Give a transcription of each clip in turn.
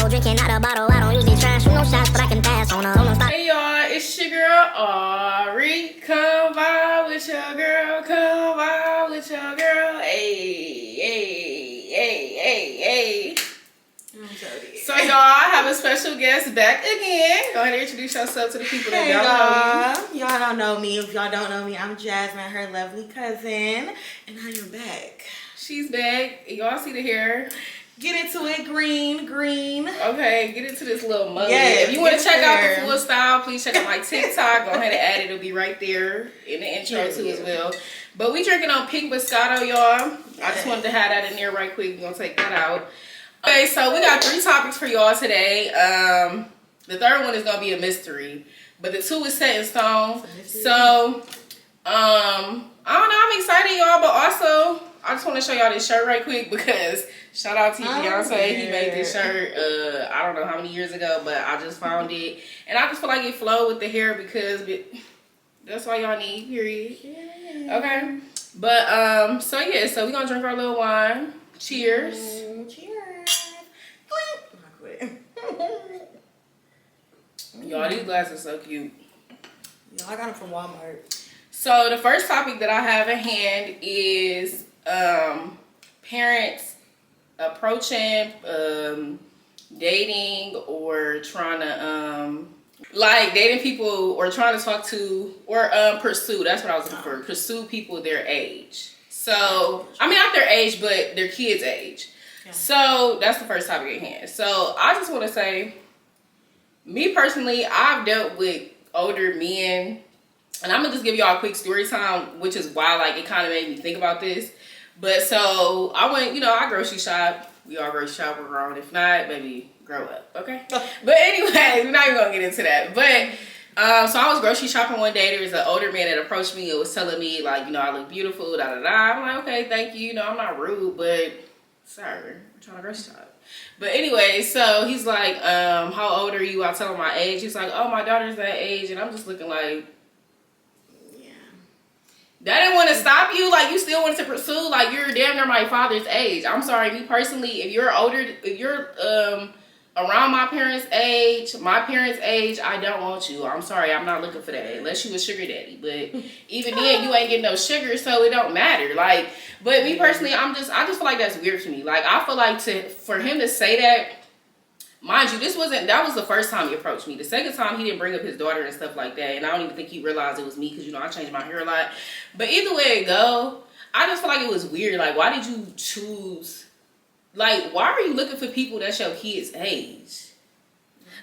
bottle, drinking out a bottle. I don't usually try shoot no shots, but I can pass on a don't stop. Hey y'all, it's your girl Ari. Come vibe with your girl, come vibe with your girl. Hey, hey, hey, hey, hey. So y'all, I have a special guest back again. Go ahead and introduce yourself to the people that don't know you. Y'all don't know me. If y'all don't know me, I'm Jasmine, her lovely cousin, and I am back. She's back. Y'all see the hair? Get into it, green. Okay, get into this little mullet. Yes, if you want to check out the full style, please check out my TikTok. Go ahead and add it. It'll be right there in the intro too as well. But we drinking on pink Moscato, y'all. I just wanted to have that in there right quick. We're going to take that out. Okay, so we got 3 topics for y'all today. The third one is going to be a mystery. But the 2 is set in stone. So, I don't know. I'm excited, y'all. But also, I just want to show y'all this shirt right quick because shout out to Beyonce. He made this shirt, I don't know how many years ago, but I just found it. And I just feel like it flowed with the hair because that's all y'all need, period. Okay? But, so yeah, so we're going to drink our little wine. Cheers. Cheers. Y'all, these glasses are so cute. Y'all, I got them from Walmart. So the first topic that I have at hand is parents approaching, dating, or trying to like dating people or trying to talk to or pursue. That's what I was looking for. Pursue people their age. So I mean not their age, but their kids' age. Yeah. So that's the first topic at hand. So I just want to say, me personally, I've dealt with older men. And I'm going to just give y'all a quick story time, which is why, like, it kind of made me think about this. But so, I went, you know, I grocery shop. We all grocery shop, we're grown. If not, maybe grow up, okay? But anyways, we're not even going to get into that. But, so I was grocery shopping one day. There was an older man that approached me and was telling me, like, you know, I look beautiful, da-da-da. I'm like, okay, thank you. You know, I'm not rude, but, sorry, I'm trying to grocery shop. But anyway, so he's like, how old are you? I tell him my age. He's like, oh, my daughter's that age. And I'm just looking like, that didn't want to stop you. Like, you still wanted to pursue. Like, you're damn near my father's age. I'm sorry, me personally, if you're older, if you're around my parents' age, I don't want you. I'm sorry, I'm not looking for that. Unless you a sugar daddy. But even then, you ain't getting no sugar, so it don't matter. Like, but me personally, I just feel like that's weird to me. Like, I feel like for him to say that, mind you, that was the first time he approached me. The second time, he didn't bring up his daughter and stuff like that. And I don't even think he realized it was me because, you know, I changed my hair a lot. But either way it go, I just feel like it was weird. Like, why did you choose? Like, why are you looking for people that's your kid's age?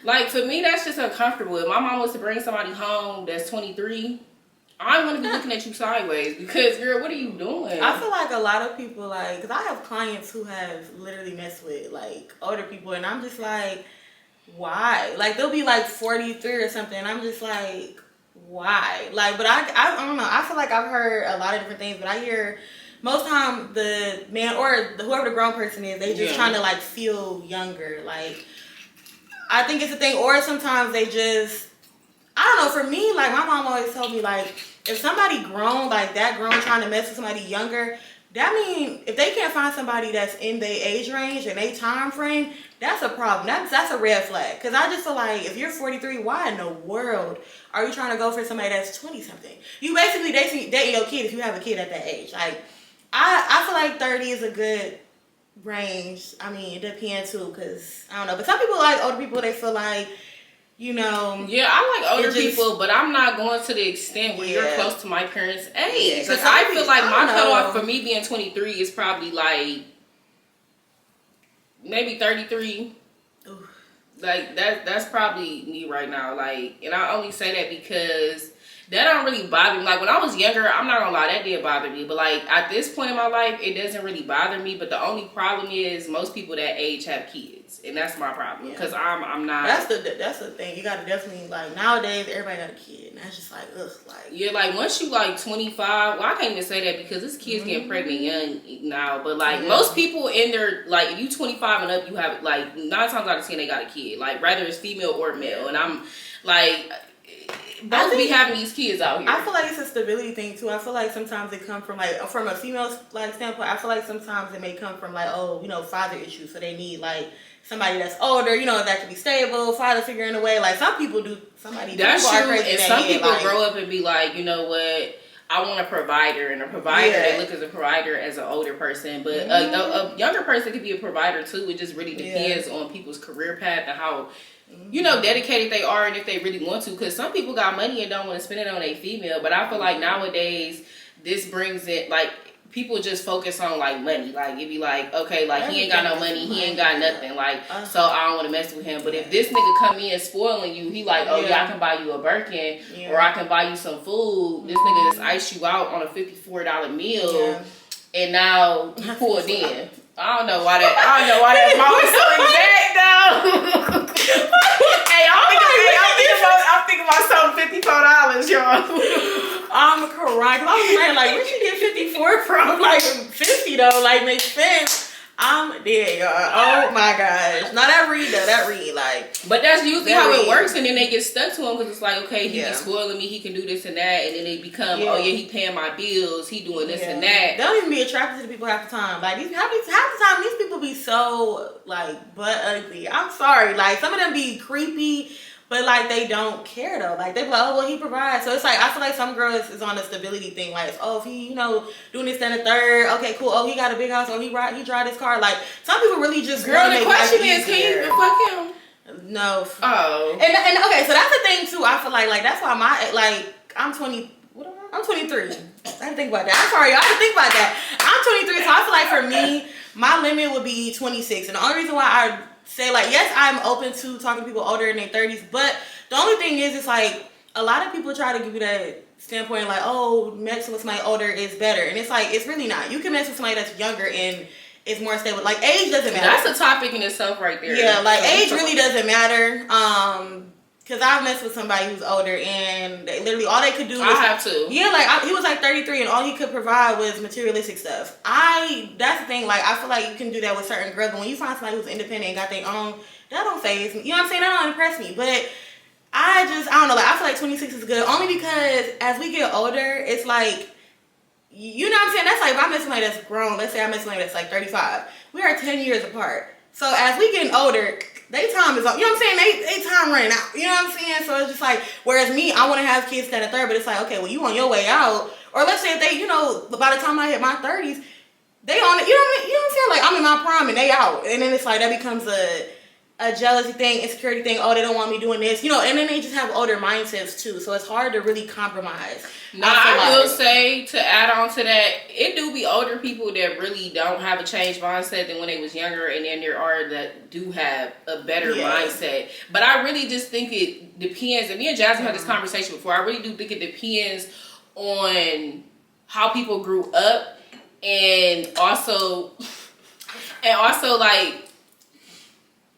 Like, for me, that's just uncomfortable. If my mom was to bring somebody home that's 23, I want to be looking at you sideways because, girl, what are you doing? I feel like a lot of people, like, because I have clients who have literally messed with, like, older people, and I'm just like, why? Like, they'll be, like, 43 or something, and I'm just like, why? Like, but I don't know. I feel like I've heard a lot of different things, but I hear most of the time the man or whoever the grown person is, they just trying to, like, feel younger. Like, I think it's a thing, or sometimes they just, I don't know, for me, like, my mom always told me, like, if somebody grown, like, that grown, trying to mess with somebody younger, that mean, if they can't find somebody that's in their age range and their time frame, that's a problem. That's a red flag. Because I just feel like, if you're 43, why in the world are you trying to go for somebody that's 20-something? You basically dating your kid if you have a kid at that age. Like, I feel like 30 is a good range. I mean, it depends, too, because, I don't know. But some people like older people, they feel like, you know. Yeah, I like older people, but I'm not going to the extent where you're close to my parents' age. Because I feel like my cutoff for me being 23 is probably like maybe 33. Ooh. Like that's probably me right now. Like, and I only say that because that don't really bother me. Like, when I was younger, I'm not gonna lie, that did bother me. But like at this point in my life, it doesn't really bother me. But the only problem is most people that age have kids, and that's my problem. Because I'm not. That's the thing. You gotta definitely, like, nowadays everybody got a kid, and that's just like, ugh, like. Yeah, like once you like 25, well, I can't even say that because this kids getting pregnant young now. But like most people in their, like, if you 25 and up, you have, like, 9 times out of 10 they got a kid. Like, whether it's female or male, and I'm like, I be having these kids out here. I feel like it's a stability thing too. I feel like sometimes it come from like from a female like standpoint. I feel like sometimes it may come from like father issues, so they need like somebody that's older, that can be stable, father figure in a way. Like some people do. That's true. And some people grow up and be like, you know what? I want a provider, and a provider, they look as a provider as an older person, but a younger person could be a provider too. It just really depends on people's career path and how, dedicated they are and if they really want to. Because some people got money and don't want to spend it on a female, but I feel like nowadays this brings it, like, people just focus on like money. Like it'd be like, okay, like he ain't got no money, he ain't got nothing, like so I don't want to mess with him. But if this nigga come in spoiling you, he like, oh yeah, I can buy you a Birkin or I can buy you some food. This nigga just ice you out on a $54 meal, and now you pulled in. I don't know why that mom is so exact though. Hey, I'm thinking about something $54, y'all. I'm crying. I was saying, like, where'd she get 54 from? Like, 50 though, like, makes sense. I'm dead, y'all. Oh my gosh. Now that read, like. But that's usually how it works, and then they get stuck to him because it's like, okay, he be spoiling me, he can do this and that, and then they become, oh yeah, he paying my bills, he doing this and that. They don't even be attracted to the people half the time. Like half the time, these people be so like butt ugly. I'm sorry, like some of them be creepy. But, like, they don't care, though. Like, they be like, oh, well, he provides. So, it's like, I feel like some girls is on a stability thing. Like, oh, if he, doing this, then a third. Okay, cool. Oh, he got a big house. Oh, he drive his car. Like, some people really just girl, the question is, can you even fuck him? No. Oh. And okay, so that's the thing, too. I feel like that's why I'm 20. What am I? I'm 23. I had to think about that. I'm sorry, y'all. I had to think about that. I'm 23, so I feel like for me, my limit would be 26. And the only reason why I say, like, yes, I'm open to talking to people older in their 30s, but the only thing is, it's like, a lot of people try to give you that standpoint, like, oh, messing with somebody older is better. And it's like, it's really not. You can mess with somebody that's younger and it's more stable. Like, age doesn't matter. That's a topic in itself right there. Yeah, like, age really doesn't matter. Because I messed with somebody who's older, and they literally all they could do was... I have to. Yeah, like, he was like 33, and all he could provide was materialistic stuff. That's the thing, like, I feel like you can do that with certain girls, but when you find somebody who's independent and got their own, that don't faze me. You know what I'm saying? That don't impress me. But I don't know, like, I feel like 26 is good, only because as we get older, it's like, you know what I'm saying? That's like, if I met somebody that's grown, let's say I met somebody that's like 35, we are 10 years apart. So as we getting older, they time is up. You know what I'm saying? They time running out. You know what I'm saying? So it's just like, whereas me, I want to have kids at a third, but it's like, okay, well, you on your way out. Or let's say if they, by the time I hit my 30s, they on it. You know what I'm saying? Like, I'm in my prime and they out. And then it's like, that becomes a jealousy thing, insecurity thing. Oh, they don't want me doing this. And then they just have older mindsets too. So it's hard to really compromise. Now, I will say, to add on to that, it do be older people that really don't have a changed mindset than when they was younger, and then there are that do have a better mindset. But I really just think it depends, and me and Jasmine had this conversation before, I really do think it depends on how people grew up, and also like,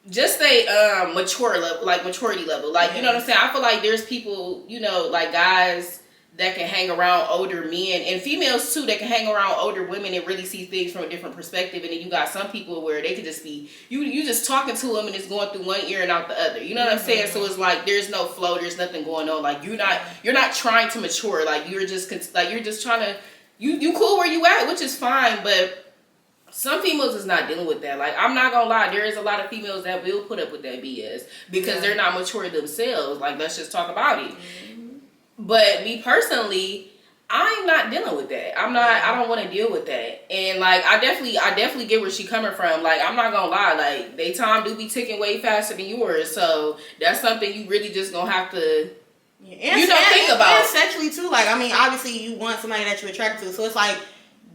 just a maturity level. Like, you know what I'm saying? I feel like there's people, like guys that can hang around older men, and females too, that can hang around older women and really see things from a different perspective. And then you got some people where they could just be, you just talking to them and it's going through one ear and out the other. You know what I'm saying? So it's like, there's no flow, there's nothing going on. Like, you're not trying to mature. Like, you're just trying to, you cool where you at, which is fine, but some females is not dealing with that. Like, I'm not gonna lie, there is a lot of females that will put up with that BS because they're not mature themselves. Like, let's just talk about it. But me personally, I'm not dealing with that. I don't want to deal with that. And like, I definitely get where she coming from. Like, I'm not gonna lie, like, they time do be ticking way faster than yours. So that's something you really just gonna have to think about. And sexually too. Like, I mean, obviously you want somebody that you're attracted to. So it's like,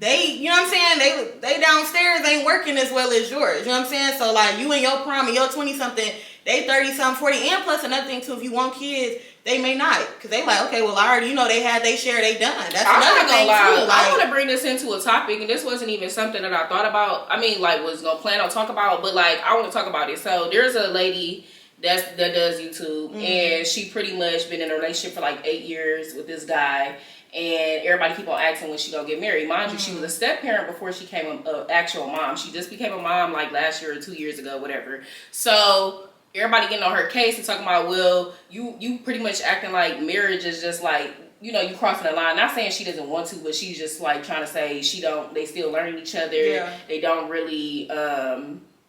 they, you know what I'm saying? They downstairs ain't working as well as yours. You know what I'm saying? So like, you in your prime and your 20-something, they 30-something, 40. And plus another thing too, if you want kids, they may not. Because they like, okay, well, I already, they had they share, they done. That's another thing too. Like, I want to bring this into a topic, and this wasn't even something that I thought about. I mean, like, was going to plan on talk about, but like, I want to talk about it. So there's a lady that does YouTube, and she pretty much been in a relationship for like 8 years with this guy. And everybody keep on asking when she gonna get married. Mind you, she was a step parent before she became an actual mom. She just became a mom like last year or 2 years ago, whatever. So everybody getting on her case and talking about, well, you pretty much acting like marriage is just like, you know, you crossing the line. Not saying she doesn't want to, but she's just like trying to say they still learning each other. Yeah. They don't really,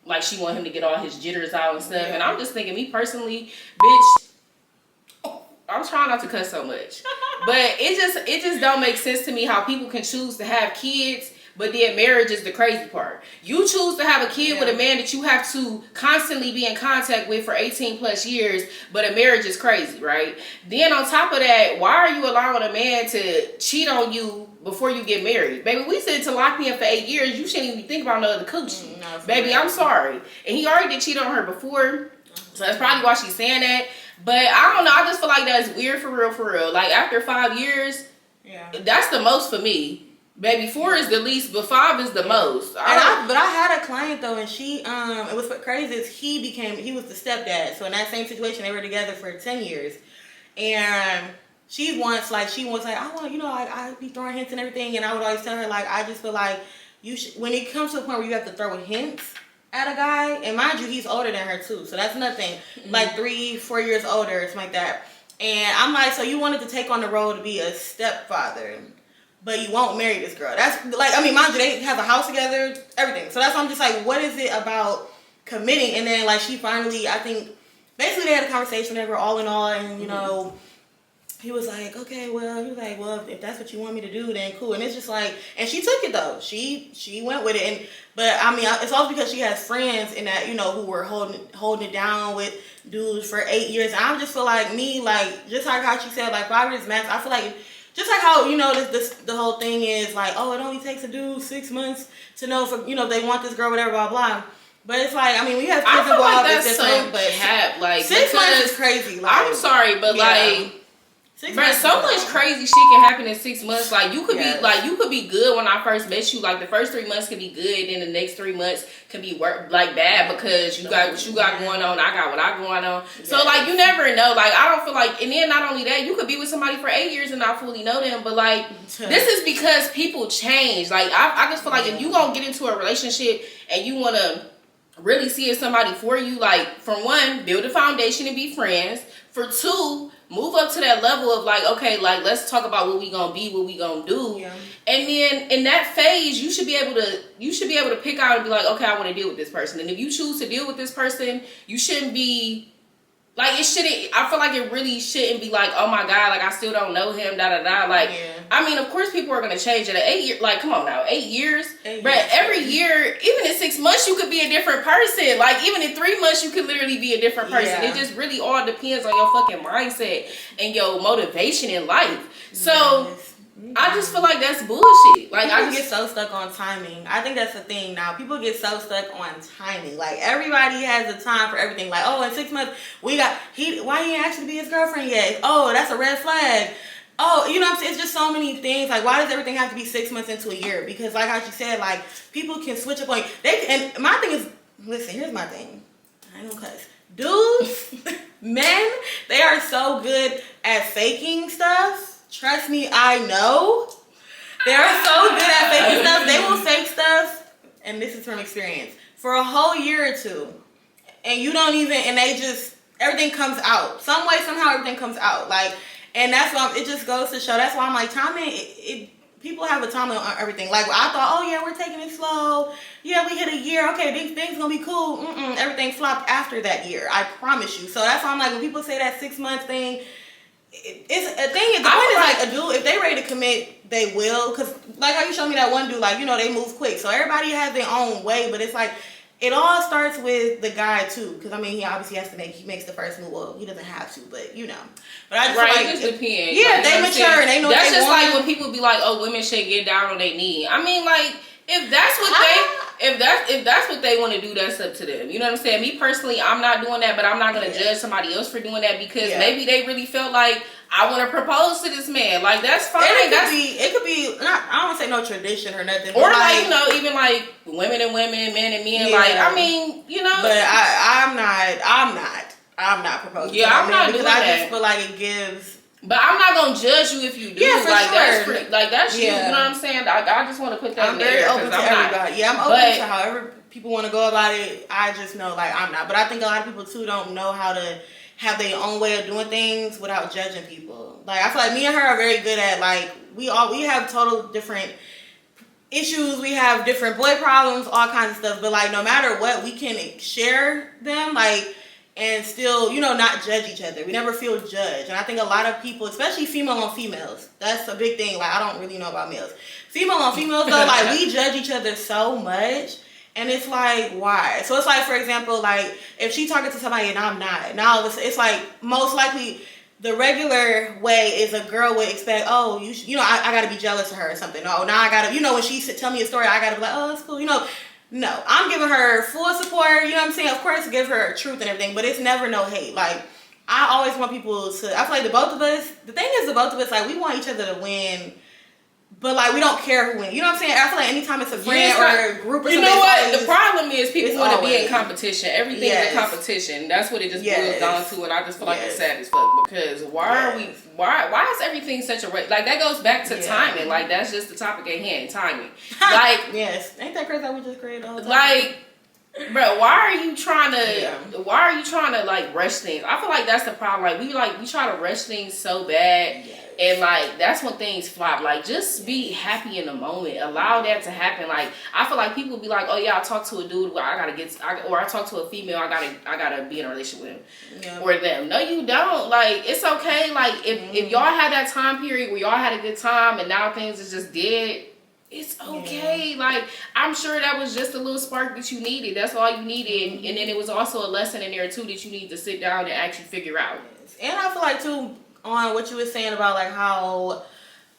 like she want him to get all his jitters out and stuff. Yeah. And I'm just thinking, me personally, bitch, I'm trying not to cuss so much. But it just don't make sense to me how people can choose to have kids, but then marriage is the crazy part. You choose to have a kid with a man that you have to constantly be in contact with for 18 plus years, but a marriage is crazy, right? Then on top of that, why are you allowing a man to cheat on you before you get married? Baby, we said to lock me in for 8 years, you shouldn't even think about no other coochie. Baby, I'm sorry. And he already did cheat on her before, so that's probably why she's saying that. But I don't know, I just feel like that's weird for real. Like after 5 years, that's the most for me. Baby, 4 is the least, but 5 is the most. But I had a client though, and she it was crazy. Is he was the stepdad. So in that same situation, they were together for 10 years, and she wants like I want, you know, I be throwing hints and everything, and I would always tell her like, I just feel like you should, when it comes to a point where you have to throw hints at a guy, and mind you, he's older than her too, so that's nothing, like 3-4 years older, something like that. And I'm like, so you wanted to take on the role to be a stepfather, but you won't marry this girl. That's like, I mean, mind you, they have a house together, everything. So that's why I'm just like, what is it about committing? And then like she finally, I think, basically they had a conversation, they were all in all, and you know, he was like, okay, well, if that's what you want me to do, then cool. And it's just like, and she took it though. She went with it. And but I mean, it's also because she has friends in that, you know, who were holding it down with dudes for 8 years. And I just feel like me, like, just like how she said, like 5 years max. I feel like just like how, you know, the whole thing is like, oh, it only takes a dude 6 months to know if, you know, they want this girl, whatever, blah blah. But it's like, I mean, we have kids involved. Like that's so cap. Like 6 months is crazy. Like, I'm sorry, but like. Bro, so much crazy shit can happen in 6 months. Like you could be like, you could be good when I first met you. Like the first 3 months could be good, then the next 3 months can be bad because you got what you got going on. I got what I going on. Yes. So like you never know. Like I don't feel like, and then not only that, you could be with somebody for 8 years and not fully know them. But like this is because people change. Like I just feel like if you gonna get into a relationship and you wanna really see if somebody for you, like for one, build a foundation and be friends. For two, move up to that level of like, okay, like let's talk about what we gonna be, what we gonna do. Yeah. And then in that phase, you should be able to pick out and be like, okay, I want to deal with this person. And if you choose to deal with this person, you shouldn't be like, it shouldn't, I feel like it really shouldn't be like, oh my God, like I still don't know him, da da da. Like, I mean, of course people are gonna change it. At 8 years, like, come on now, 8 years. But every year, even in 6 months, you could be a different person. Like, even in 3 months, you could literally be a different person. Yeah. It just really all depends on your fucking mindset and your motivation in life. So, I just feel like that's bullshit. Like people get so stuck on timing. I think that's the thing now. People get so stuck on timing. Like everybody has a time for everything. Like, oh, in 6 months why he ain't actually be his girlfriend yet? Oh, that's a red flag. Oh, you know what I'm saying? It's just so many things. Like, why does everything have to be 6 months into a year? Because like how she said, like people can switch up on and my thing is, listen, here's my thing. I ain't gonna cuss. Dudes, men, they are so good at faking stuff. Trust me, I know. They're so good at faking stuff. They will fake stuff, and this is from experience, for a whole year or two. And you don't even, and they just, everything comes out. Some way, somehow, everything comes out. Like, and that's why, it just goes to show, that's why I'm like, timing, people have a timeline on everything. Like, I thought, oh yeah, we're taking it slow. Yeah, we hit a year. Okay, things gonna be cool. Everything flopped after that year. I promise you. So that's why I'm like, when people say that 6 month thing, it's a thing. The point is like a dude, if they ready to commit, they will. Cause like how you showed me that one dude, like, you know, they move quick. So everybody has their own way, but it's like it all starts with the guy too. Cause I mean, he obviously has to he makes the first move. Well, he doesn't have to, but you know. But I just it just depends. Yeah, like, they mature and they know. That's what they just want. like when people be like, "Oh, women should get down on their knee." I mean, like. If that's what they want to do, that's up to them. You know what I'm saying? Me personally, I'm not doing that, but I'm not gonna judge somebody else for doing that because maybe they really felt like I want to propose to this man. Like that's fine. It could be. Not, I don't want to say no tradition or nothing. Or like you know, even like women and women, men and men. Yeah. Like I mean, you know. But I'm not proposing. Yeah, I'm not doing that. I just feel like it gives. But I'm not gonna judge you if you do. Yeah, for like sure. That's you. You know what I'm saying? I just want to put that I'm in very there. open to everybody. I'm open to however people want to go about it. I just know, like, I'm not. But I think a lot of people, too, don't know how to have their own way of doing things without judging people. Like, I feel like me and her are very good at, like, we have total different issues. We have different boy problems, all kinds of stuff. But, like, no matter what, we can share them, like, and still, you know, not judge each other. We never feel judged. And I think a lot of people, especially female on females, that's a big thing. Like, I don't really know about males. Female on females, though, like, we judge each other so much. And it's like, why? So it's like, for example, like, if she talking to somebody and I'm not, now it's like, most likely, the regular way is a girl would expect, oh, you know, I got to be jealous of her or something. Oh, now I got to, you know, when she tell me a story, I got to be like, oh, that's cool. You know, no, I'm giving her full support. You know what I'm saying? Of course, give her truth and everything, but it's never no hate. Like, I always want people to, I feel like the both of us, the thing is the both of us, like, we want each other to win. But, like, we don't care who wins. You know what I'm saying? I feel like anytime it's a friend or a group or something. You know what? The problem is people want to be in competition. Everything is a competition. That's what it just boils down to. And I just feel like it's sad as fuck. Because why is everything such a race? Like, that goes back to timing. Like, that's just the topic at hand. Timing. Like, yes. Ain't that crazy that we just created the whole time? Like, bro, why are you trying to, like, rush things? I feel like that's the problem. Like, we try to rush things so bad. Yes. And, like, that's when things flop. Like, just be happy in the moment. Allow that to happen. Like, I feel like people be like, oh, yeah, I talk to a dude, or I talk to a female, I gotta be in a relationship with him. Yeah. Or them. No, you don't. Like, it's okay. Like, if y'all had that time period where y'all had a good time and now things is just dead, it's okay. Yeah. Like, I'm sure that was just a little spark that you needed. That's all you needed. And then it was also a lesson in there, too, that you need to sit down and actually figure out. And I feel like, too, on what you were saying about, like, how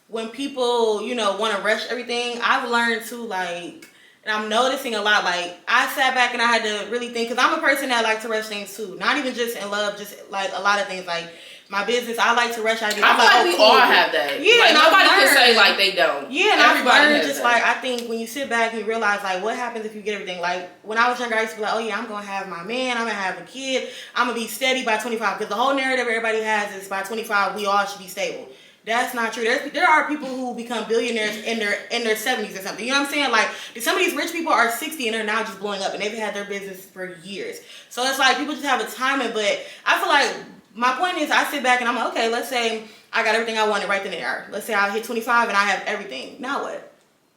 when people, you know, want to rush everything, I've learned too, like, and I'm noticing a lot, like, I sat back and I had to really think, because I'm a person that like to rush things too, not even just in love, just like a lot of things, like my business, I like to rush ideas. I feel like we all have that. Yeah, like, nobody can say like they don't. Yeah, and everybody I've learned just that. Like, I think when you sit back and you realize, like, what happens if you get everything. Like, when I was younger, I used to be like, oh yeah, I'm gonna have my man, I'm gonna have a kid, I'm gonna be steady by 25, because the whole narrative everybody has is by 25 we all should be stable. That's not true. There are people who become billionaires in their 70s or something. You know what I'm saying? Like, some of these rich people are 60 and they're now just blowing up, and they've had their business for years. So it's like people just have a timing. But I feel like my point is, I sit back and I'm like, okay, let's say I got everything I wanted right then and there. Let's say I hit 25 and I have everything. Now what?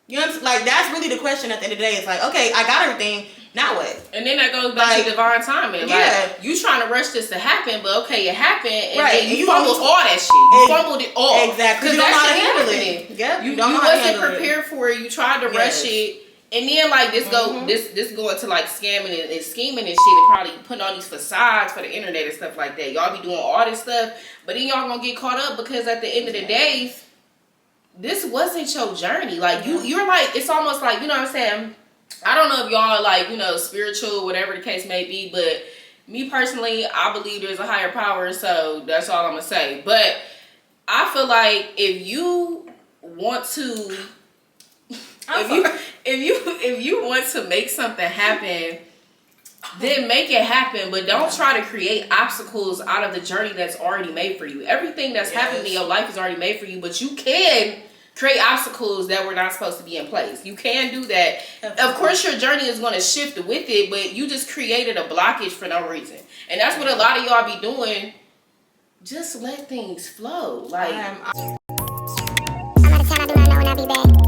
You know what I'm saying? Like, that's really the question at the end of the day. It's like, okay, I got everything. Now what? And then that goes back to divine timing. Like, you trying to rush this to happen, but okay, it happened, and then you fumbled all that shit. You fumbled it all. Exactly. Because you don't know how to handle it. Yep. You wasn't prepared for it. You tried to rush it. And then, like, this go into, like, scamming and scheming and shit, and probably putting on these facades for the internet and stuff like that. Y'all be doing all this stuff, but then y'all gonna get caught up because at the end of the day, this wasn't your journey. Like, you're like, it's almost like, you know what I'm saying? I don't know if y'all are, like, you know, spiritual, whatever the case may be, but me personally, I believe there's a higher power, so that's all I'm gonna say. But I feel like if you want to, if you want to make something happen, then make it happen, but don't try to create obstacles out of the journey that's already made for you. Everything that's happening in your life is already made for you, but you can create obstacles that were not supposed to be in place. You can do that. Of course, your journey is going to shift with it, but you just created a blockage for no reason. And that's what a lot of y'all be doing. Just let things flow. Like, I'm out of town, I do not know when I'll be back.